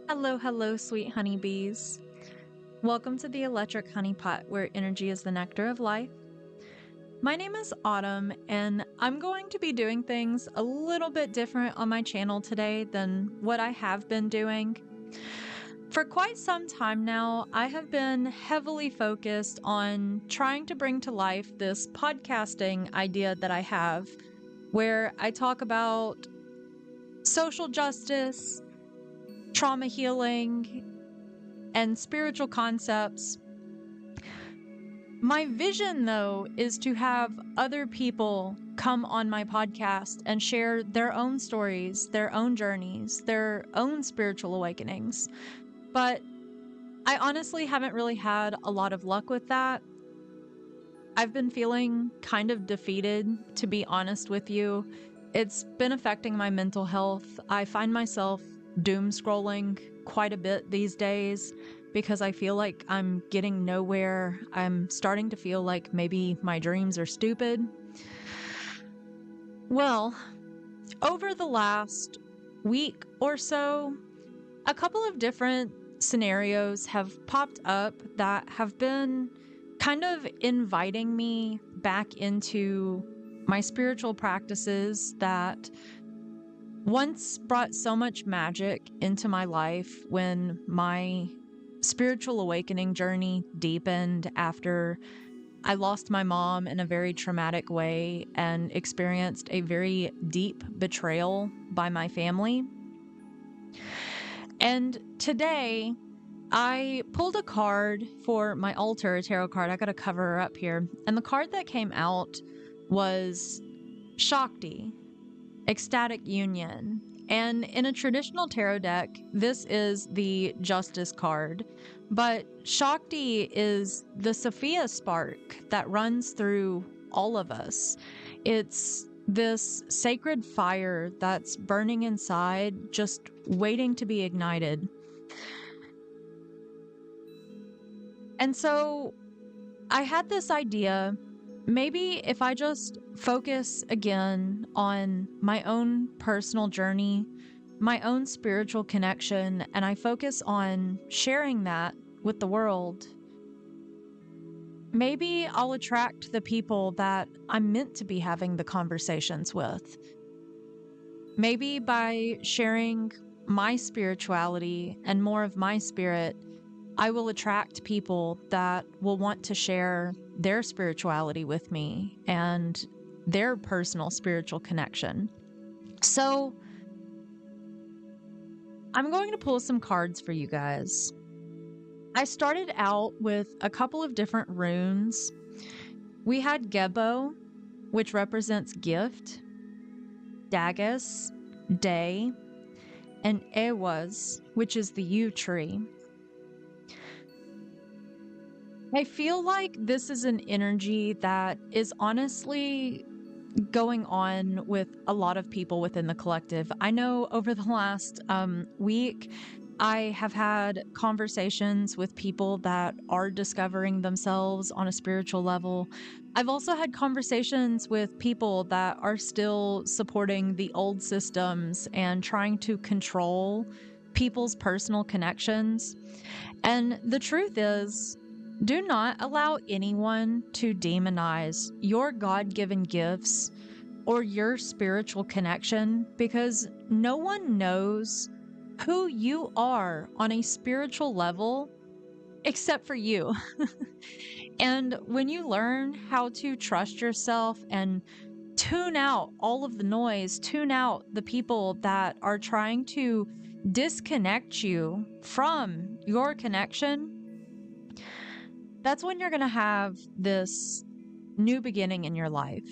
Hello, hello, sweet honeybees. Welcome to the Electric Honey Pot, where energy is the nectar of life. My name is Autumn, and I'm going to be doing things a little bit different on my channel today than what I have been doing. For quite some time now, I have been heavily focused on trying to bring to life this podcasting idea that I have, where I talk about social justice, trauma healing, and spiritual concepts. My vision, though, is to have other people come on my podcast and share their own stories, their own journeys, their own spiritual awakenings. But I honestly haven't really had a lot of luck with that. I've been feeling kind of defeated, to be honest with you. It's been affecting my mental health. I find myself doom scrolling quite a bit these days because I feel like I'm getting nowhere. I'm starting to feel like maybe my dreams are stupid. Well, over the last week or so, a couple of different scenarios have popped up that have been kind of inviting me back into my spiritual practices that once brought so much magic into my life when my spiritual awakening journey deepened after I lost my mom in a very traumatic way and experienced a very deep betrayal by my family. And today, I pulled a card for my altar, a tarot card. I got to cover her up here. And the card that came out was Shakti, Ecstatic Union. And in a traditional tarot deck, this is the Justice card. But Shakti is the Sophia spark that runs through all of us. It's this sacred fire that's burning inside, just waiting to be ignited. And so I had this idea, maybe if I just focus again on my own personal journey, my own spiritual connection, and I focus on sharing that with the world, maybe I'll attract the people that I'm meant to be having the conversations with. Maybe by sharing my spirituality and more of my spirit, I will attract people that will want to share their spirituality with me and their personal spiritual connection. So I'm going to pull some cards for you guys. I started out with a couple of different runes. We had Gebo, which represents gift, Dagus, day, and Ewas, which is the yew tree. I feel like this is an energy that is honestly going on with a lot of people within the collective. I know over the last week, I have had conversations with people that are discovering themselves on a spiritual level. I've also had conversations with people that are still supporting the old systems and trying to control people's personal connections. And the truth is, do not allow anyone to demonize your God-given gifts or your spiritual connection, because no one knows who you are on a spiritual level except for you. And when you learn how to trust yourself and tune out all of the noise, tune out the people that are trying to disconnect you from your connection, that's when you're going to have this new beginning in your life.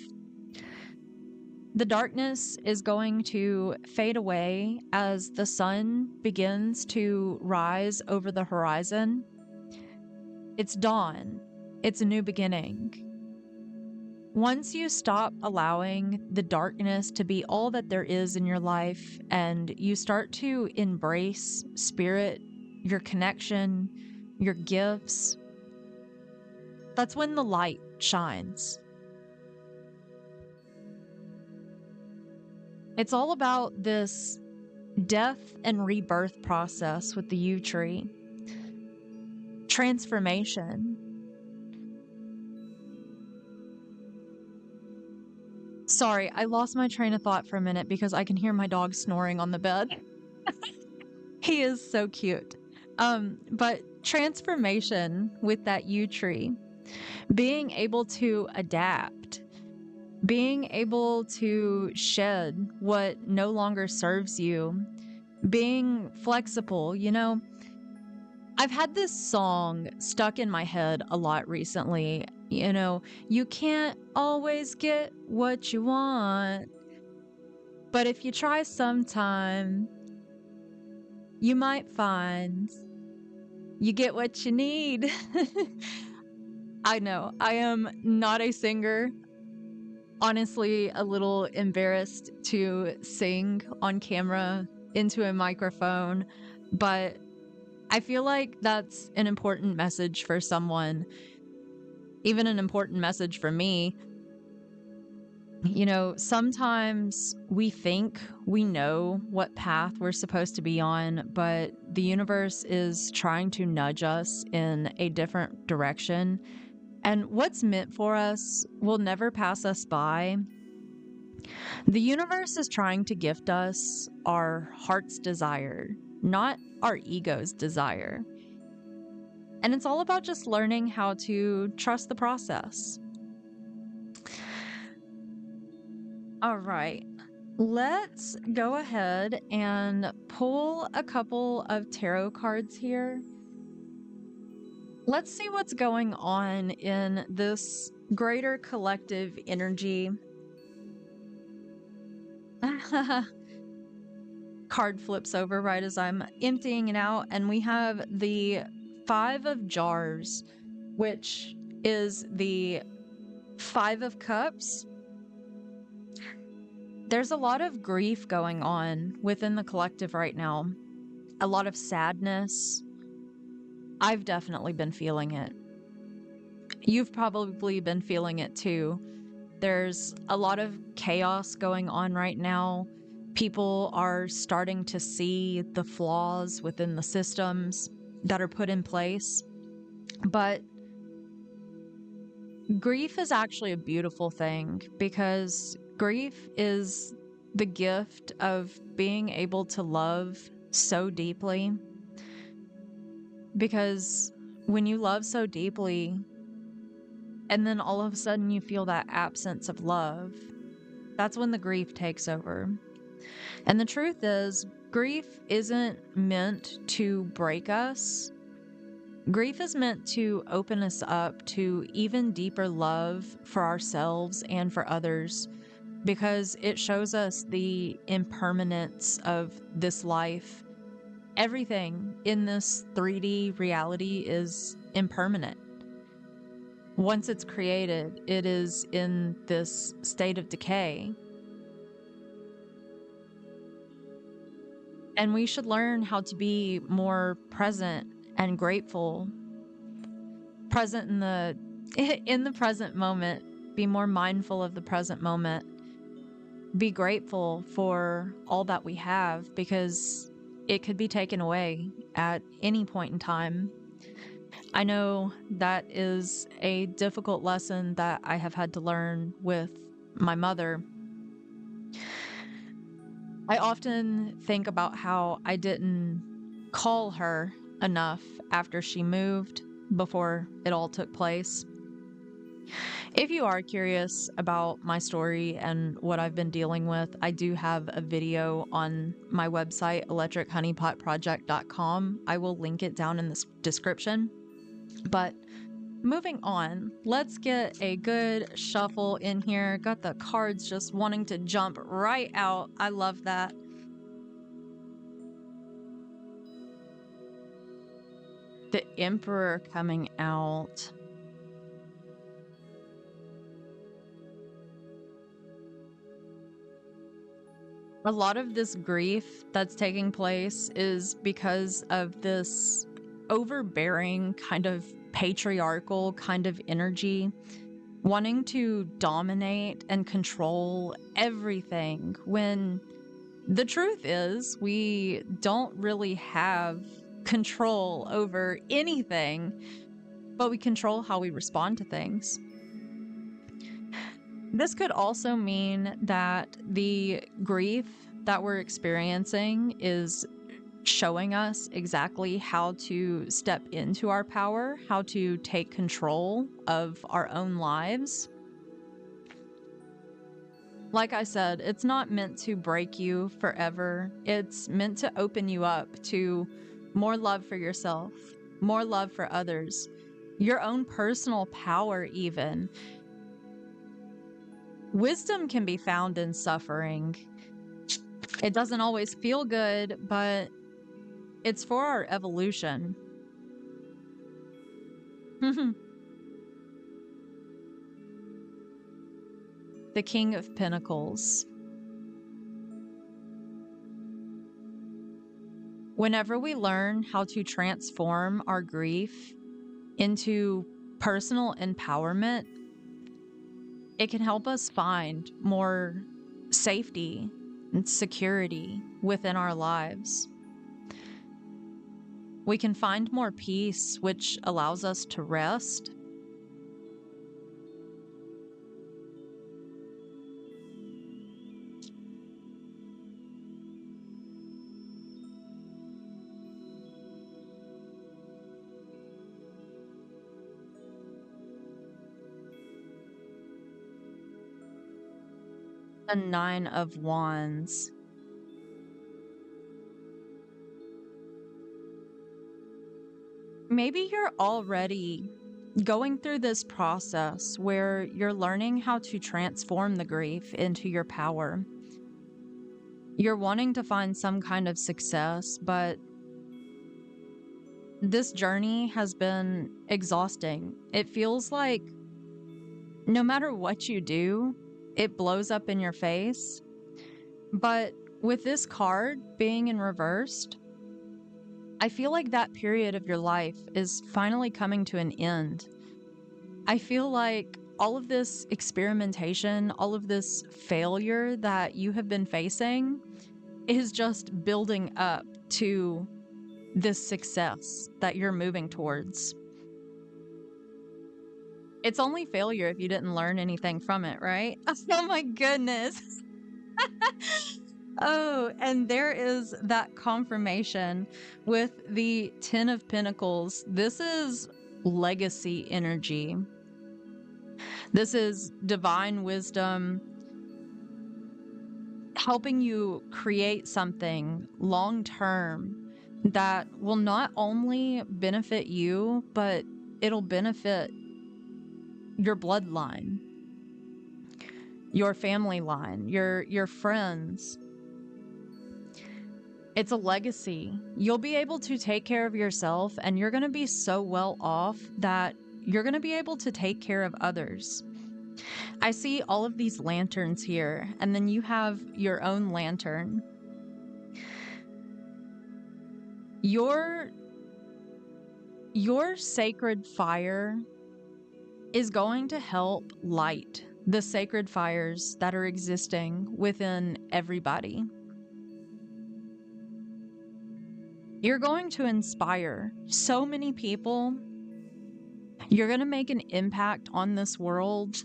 The darkness is going to fade away as the sun begins to rise over the horizon. It's dawn. It's a new beginning. Once you stop allowing the darkness to be all that there is in your life and you start to embrace spirit, your connection, your gifts, that's when the light shines. It's all about this death and rebirth process with the yew tree, transformation. Sorry, I lost my train of thought for a minute because I can hear my dog snoring on the bed. He is so cute. But transformation with that yew tree, being able to adapt, being able to shed what no longer serves you, being flexible. I've had this song stuck in my head a lot recently. You can't always get what you want, but if you try sometime, you might find you get what you need. I know, I am not a singer. Honestly, a little embarrassed to sing on camera into a microphone, but I feel like that's an important message for someone, even an important message for me. Sometimes we think we know what path we're supposed to be on, but the universe is trying to nudge us in a different direction. And what's meant for us will never pass us by. The universe is trying to gift us our heart's desire, not our ego's desire. And it's all about just learning how to trust the process. All right, let's go ahead and pull a couple of tarot cards here. Let's see what's going on in this greater collective energy. Card flips over right as I'm emptying it out, and we have the 5 of Jars, which is the 5 of Cups. There's a lot of grief going on within the collective right now. A lot of sadness. I've definitely been feeling it. You've probably been feeling it too. There's a lot of chaos going on right now. People are starting to see the flaws within the systems that are put in place. But grief is actually a beautiful thing, because grief is the gift of being able to love so deeply. Because when you love so deeply, and then all of a sudden you feel that absence of love, that's when the grief takes over. And the truth is, grief isn't meant to break us. Grief is meant to open us up to even deeper love for ourselves and for others, because it shows us the impermanence of this life. Everything in this 3D reality is impermanent. Once it's created, it is in this state of decay. And we should learn how to be more present and grateful. Present in the present moment. Be more mindful of the present moment. Be grateful for all that we have, because it could be taken away at any point in time. I know that is a difficult lesson that I have had to learn with my mother. I often think about how I didn't call her enough after she moved, before it all took place. If you are curious about my story and what I've been dealing with, I do have a video on my website, electrichoneypotproject.com. I will link it down in the description. But moving on, let's get a good shuffle in here. Got the cards just wanting to jump right out. I love that. The Emperor coming out. A lot of this grief that's taking place is because of this overbearing kind of patriarchal kind of energy, wanting to dominate and control everything, when The truth is, we don't really have control over anything, but we control how we respond to things. This could also mean that the grief that we're experiencing is showing us exactly how to step into our power, how to take control of our own lives. Like I said, it's not meant to break you forever. It's meant to open you up to more love for yourself, more love for others, your own personal power, even. Wisdom can be found in suffering. It doesn't always feel good, but it's for our evolution. The King of Pentacles. Whenever we learn how to transform our grief into personal empowerment, it can help us find more safety and security within our lives. We can find more peace, which allows us to rest. The Nine of Wands. Maybe you're already going through this process where you're learning how to transform the grief into your power. You're wanting to find some kind of success, but this journey has been exhausting. It feels like no matter what you do, it blows up in your face. But with this card being in reversed, I feel like that period of your life is finally coming to an end. I feel like all of this experimentation, all of this failure that you have been facing is just building up to this success that you're moving towards. It's only failure if you didn't learn anything from it, right? Oh my goodness. Oh, and there is that confirmation with the Ten of Pentacles. This is legacy energy. This is divine wisdom helping you create something long term that will not only benefit you, but it'll benefit your bloodline, your family line, your friends. It's a legacy. You'll be able to take care of yourself, and you're going to be so well off that you're going to be able to take care of others. I see all of these lanterns here, and then you have your own lantern. Your sacred fire is going to help light the sacred fires that are existing within everybody. You're going to inspire so many people. You're going to make an impact on this world.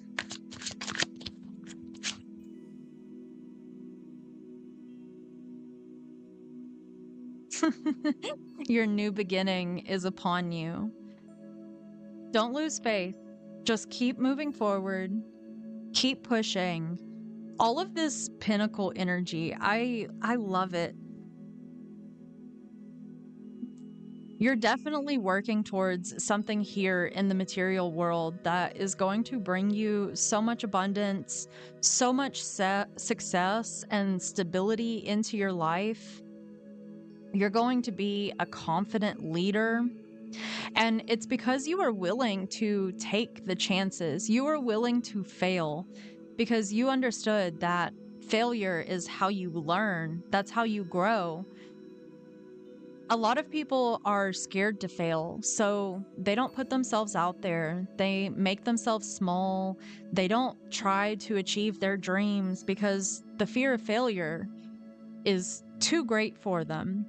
Your new beginning is upon you. Don't lose faith. Just keep moving forward. Keep pushing. All of this pinnacle energy, I love it. You're definitely working towards something here in the material world that is going to bring you so much abundance, so much success and stability into your life. You're going to be a confident leader. And it's because you are willing to take the chances. You are willing to fail because you understood that failure is how you learn. That's how you grow. A lot of people are scared to fail, so they don't put themselves out there. They make themselves small. They don't try to achieve their dreams because the fear of failure. is too great for them,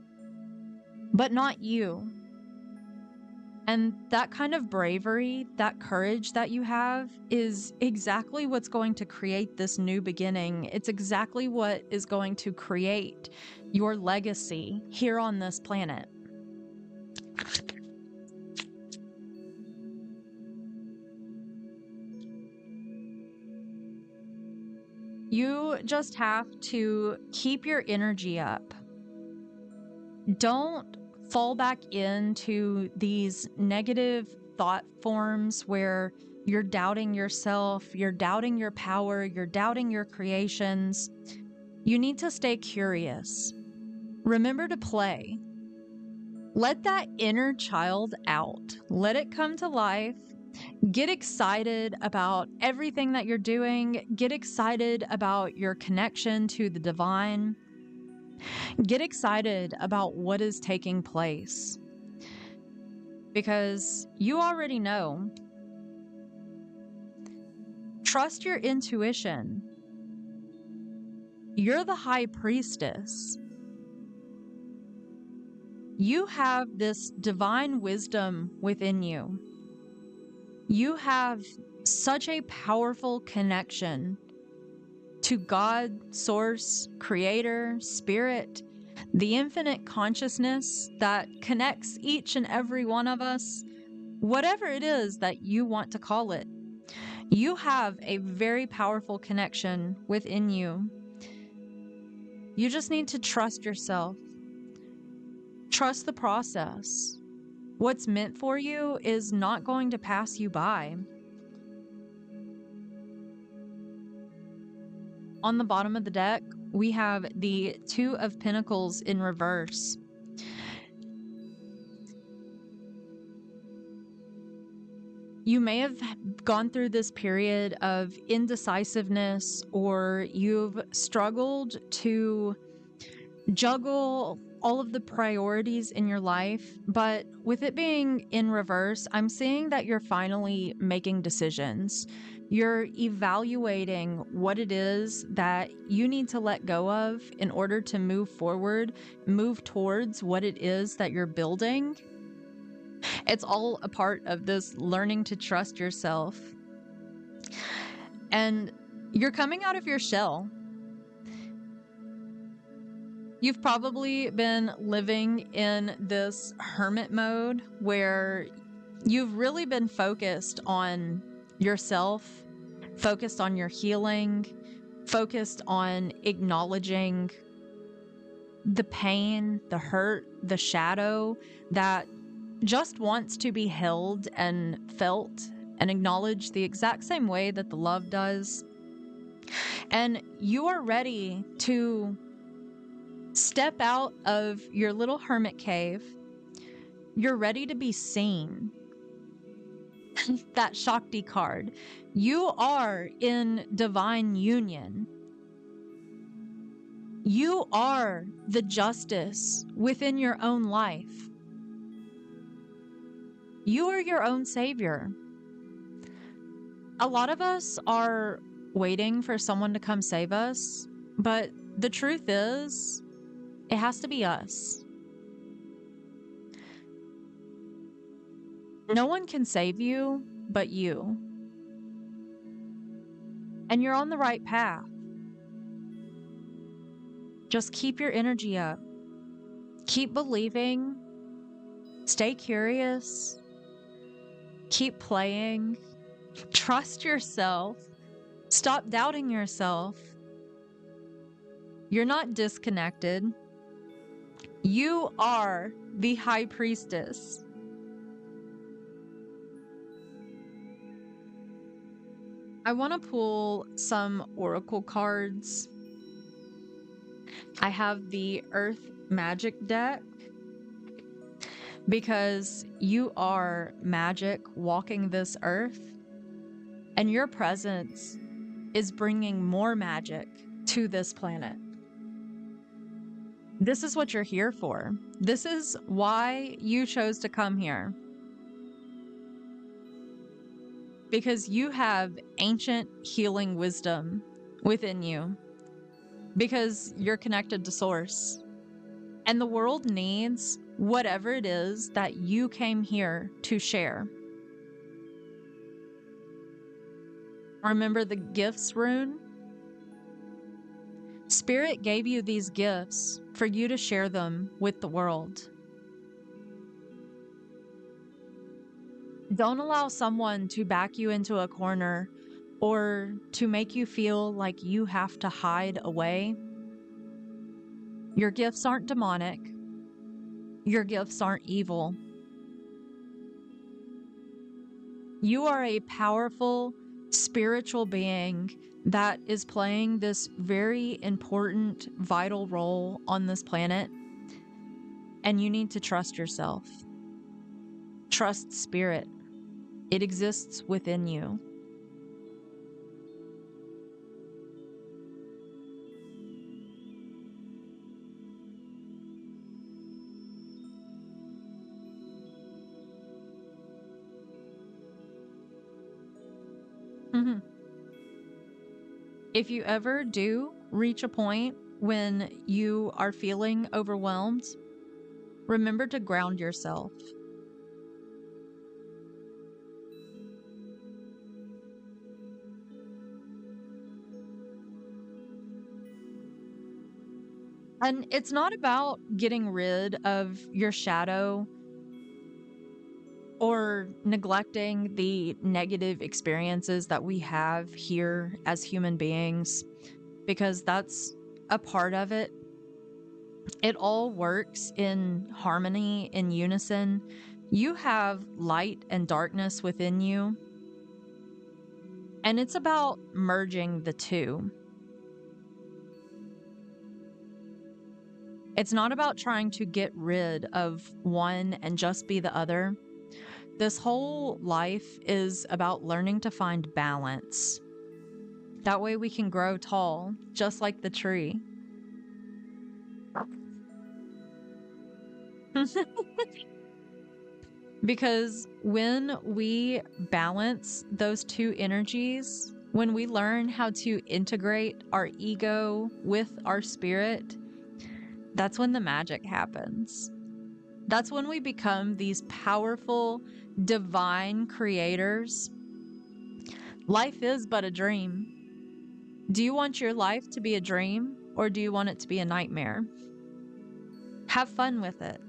but not you. And that kind of bravery, that courage that you have is exactly what's going to create this new beginning. It's exactly what is going to create your legacy here on this planet. You just have to keep your energy up. Don't fall back into these negative thought forms where you're doubting yourself, you're doubting your power, you're doubting your creations. You need to stay curious. Remember to play. Let that inner child out. Let it come to life. Get excited about everything that you're doing. Get excited about your connection to the divine. Get excited about what is taking place. Because you already know. Trust your intuition. You're the high priestess. You have this divine wisdom within you. You have such a powerful connection to God, Source, Creator, Spirit, the infinite consciousness that connects each and every one of us, whatever it is that you want to call it. You have a very powerful connection within you. You just need to trust yourself. Trust the process. What's meant for you is not going to pass you by. On the bottom of the deck, we have the Two of Pentacles in reverse. You may have gone through this period of indecisiveness, or you've struggled to juggle all of the priorities in your life, but with it being in reverse, I'm seeing that you're finally making decisions. You're evaluating what it is that you need to let go of in order to move forward, move towards what it is that you're building. It's all a part of this learning to trust yourself. And you're coming out of your shell. You've probably been living in this hermit mode where you've really been focused on yourself, focused on your healing, focused on acknowledging the pain, the hurt, the shadow that just wants to be held and felt and acknowledged the exact same way that the love does. And you are ready to step out of your little hermit cave. You're ready to be seen. That Shakti card. You are in divine union. You are the justice within your own life. You are your own savior. A lot of us are waiting for someone to come save us, but the truth is, it has to be us. No one can save you but you. And you're on the right path. Just keep your energy up. Keep believing. Stay curious. Keep playing. Trust yourself. Stop doubting yourself. You're not disconnected. You are the high priestess. I want to pull some oracle cards. I have the Earth Magic deck because you are magic walking this earth, and your presence is bringing more magic to this planet. This is what you're here for. This is why you chose to come here. Because you have ancient healing wisdom within you. because you're connected to source. And the world needs whatever it is that you came here to share. Remember the gifts rune? Spirit gave you these gifts for you to share them with the world. Don't allow someone to back you into a corner or to make you feel like you have to hide away. Your gifts aren't demonic. Your gifts aren't evil. You are a powerful spiritual being that is playing this very important, vital role on this planet. And you need to trust yourself. Trust spirit. It exists within you. Mhm. If you ever do reach a point when you are feeling overwhelmed, remember to ground yourself. And it's not about getting rid of your shadow or neglecting the negative experiences that we have here as human beings, because that's a part of it. It all works in harmony, in unison. You have light and darkness within you, and it's about merging the two. It's not about trying to get rid of one and just be the other. This whole life is about learning to find balance. That way we can grow tall, just like the tree. Because when we balance those two energies, when we learn how to integrate our ego with our spirit, that's when the magic happens. That's when we become these powerful, divine creators. Life is but a dream. Do you want your life to be a dream, or do you want it to be a nightmare? Have fun with it.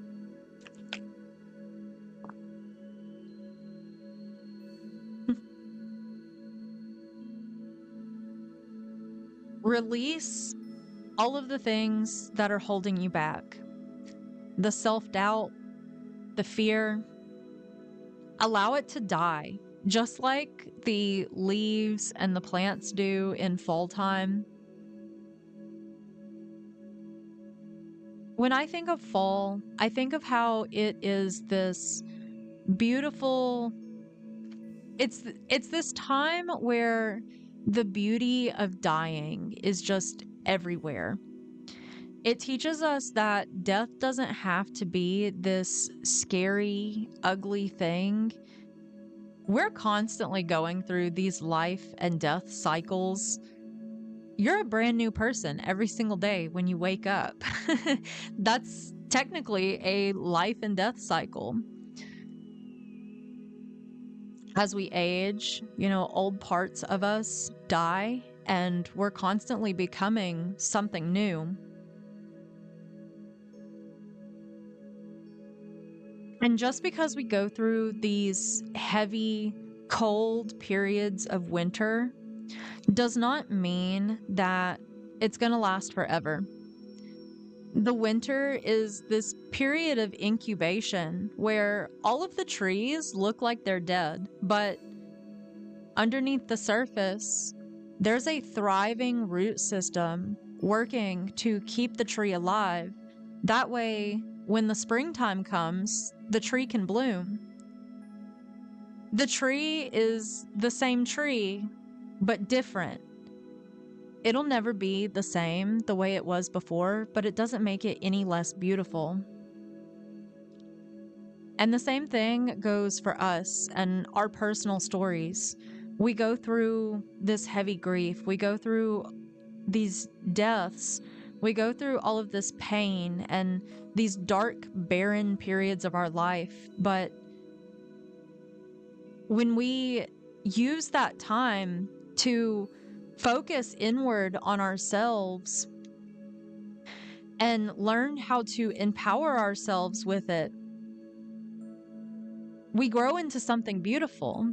Release all of the things that are holding you back. The self-doubt, the fear. Allow it to die, just like the leaves and the plants do in fall time. When I think of fall, I think of how it is this beautiful, it's this time where the beauty of dying is just everywhere. It teaches us that death doesn't have to be this scary, ugly thing. We're constantly going through these life and death cycles. You're a brand new person every single day when you wake up. That's technically a life and death cycle. As we age, old parts of us die, and we're constantly becoming something new. And just because we go through these heavy, cold periods of winter does not mean that it's going to last forever. The winter is this period of incubation where all of the trees look like they're dead, but underneath the surface, there's a thriving root system working to keep the tree alive. That way, when the springtime comes, the tree can bloom. The tree is the same tree, but different. It'll never be the same the way it was before, but it doesn't make it any less beautiful. And the same thing goes for us and our personal stories. We go through this heavy grief. We go through these deaths, we go through all of this pain and these dark, barren periods of our life. But when we use that time to focus inward on ourselves and learn how to empower ourselves with it, we grow into something beautiful.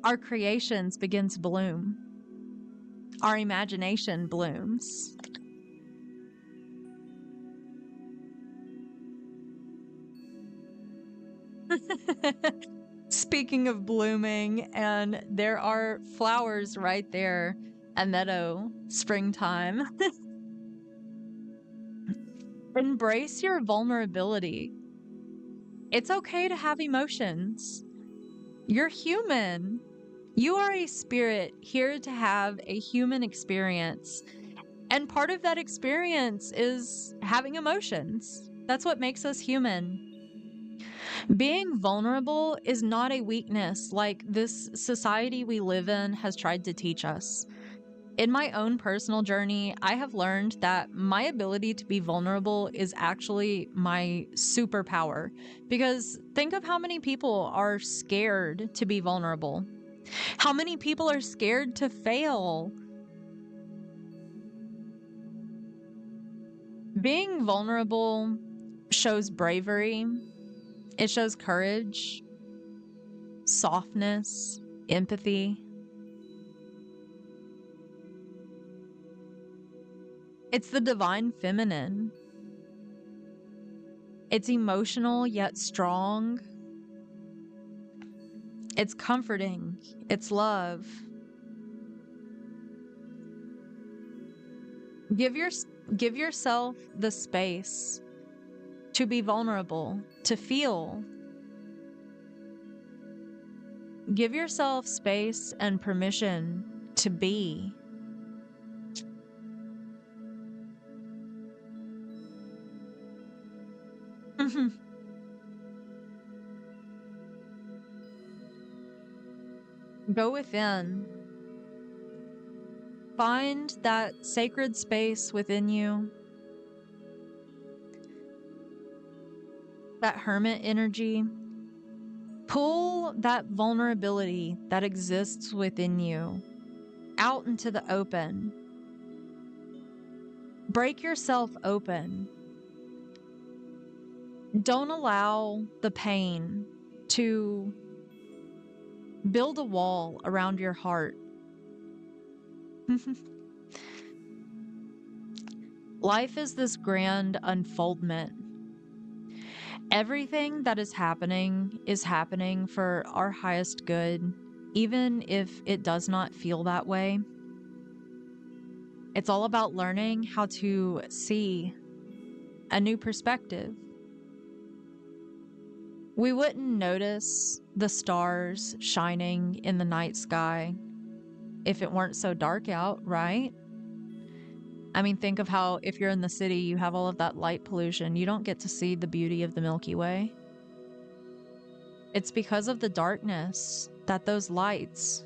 Our creations begin to bloom. Our imagination blooms. Speaking of blooming, and there are flowers right there, a meadow, springtime. Embrace your vulnerability. It's okay to have emotions. You're human. You are a spirit here to have a human experience. And part of that experience is having emotions. That's what makes us human. Being vulnerable is not a weakness like this society we live in has tried to teach us. In my own personal journey, I have learned that my ability to be vulnerable is actually my superpower. Because think of how many people are scared to be vulnerable. How many people are scared to fail? Being vulnerable shows bravery, it shows courage, softness, empathy. It's the divine feminine. It's emotional yet strong. It's comforting. It's love. Give yourself the space to be vulnerable, to feel. Give yourself space and permission to be. Go within. Find that sacred space within you, that hermit energy. Pull that vulnerability that exists within you out into the open. Break yourself open. Don't allow the pain to build a wall around your heart. Life is this grand unfoldment. Everything that is happening for our highest good, even if it does not feel that way. It's all about learning how to see a new perspective. We wouldn't notice the stars shining in the night sky if it weren't so dark out, right? I mean, think of how if you're in the city, you have all of that light pollution. You don't get to see the beauty of the Milky Way. It's because of the darkness that those lights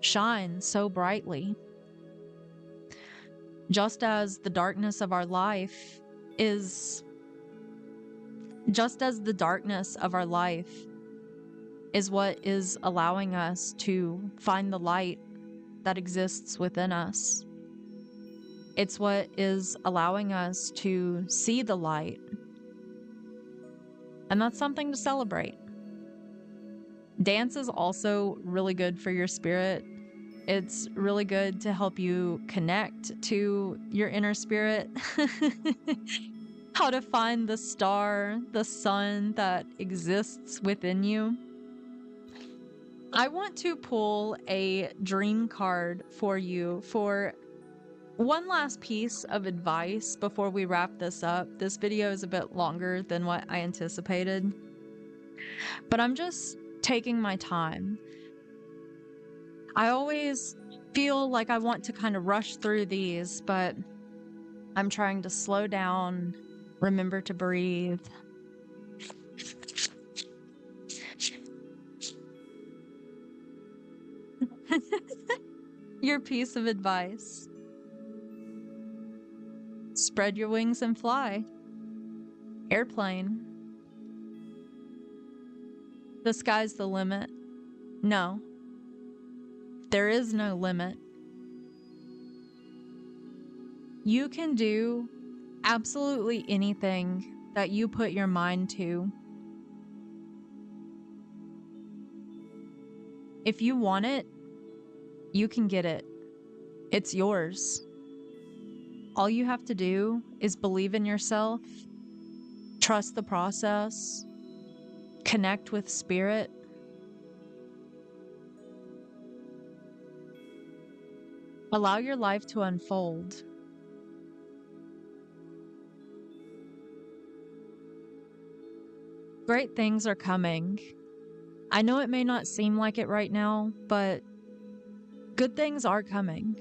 shine so brightly. Just as the darkness of our life is what is allowing us to find the light that exists within us. It's what is allowing us to see the light. And that's something to celebrate. Dance is also really good for your spirit. It's really good to help you connect to your inner spirit. How to find the star, the sun that exists within you. I want to pull a dream card for you for one last piece of advice before we wrap this up. This video is a bit longer than what I anticipated, but I'm just taking my time. I always feel like I want to kind of rush through these, but I'm trying to slow down, remember to breathe. Your piece of advice: spread your wings and fly. Airplane. The sky's the limit. No, there is no limit. You can do absolutely anything that you put your mind to. If you want it, you can get it. It's yours. All you have to do is believe in yourself, trust the process, connect with spirit. Allow your life to unfold. Great things are coming. I know it may not seem like it right now, but good things are coming.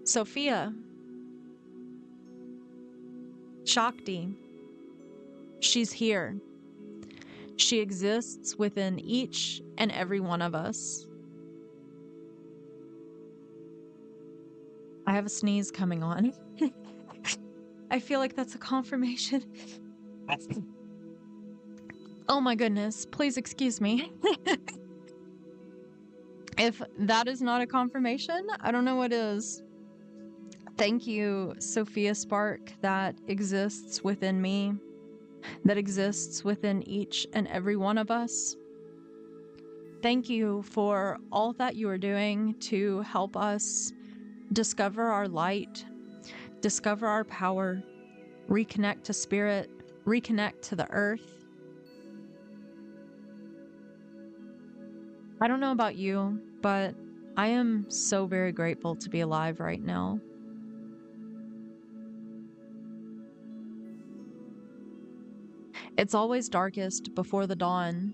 Sophia, Shakti, she's here. She exists within each and every one of us. I have a sneeze coming on. I feel like that's a confirmation. Oh my goodness, please excuse me. If that is not a confirmation, I don't know what is. Thank you, Sophia Spark, that exists within me, that exists within each and every one of us. Thank you for all that you are doing to help us discover our light, discover our power, reconnect to spirit, reconnect to the earth. I don't know about you, but I am so very grateful to be alive right now. It's always darkest before the dawn.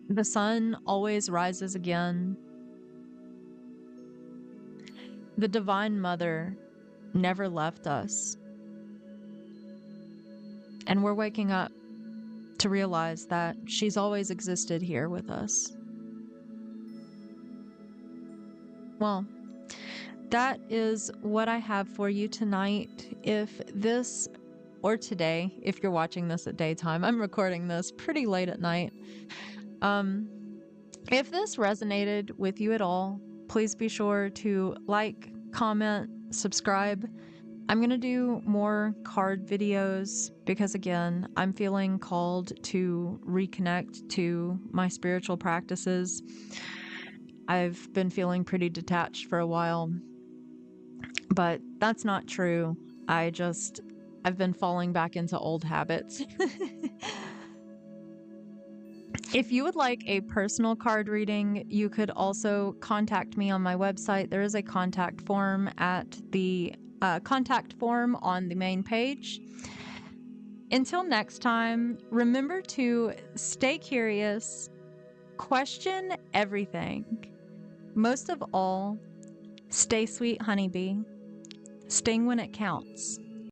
The sun always rises again. The Divine Mother never left us. And we're waking up to realize that she's always existed here with us. Well, that is what I have for you tonight. If this, or today, if you're watching this at daytime, I'm recording this pretty late at night. If this resonated with you at all, please be sure to like, comment, subscribe. I'm going to do more card videos because, again, I'm feeling called to reconnect to my spiritual practices. I've been feeling pretty detached for a while, but that's not true. I've been falling back into old habits. If you would like a personal card reading, you could also contact me on my website. There is a contact form at the contact form on the main page. Until next time, remember to stay curious, question everything. Most of all, stay sweet, honeybee. Sting when it counts.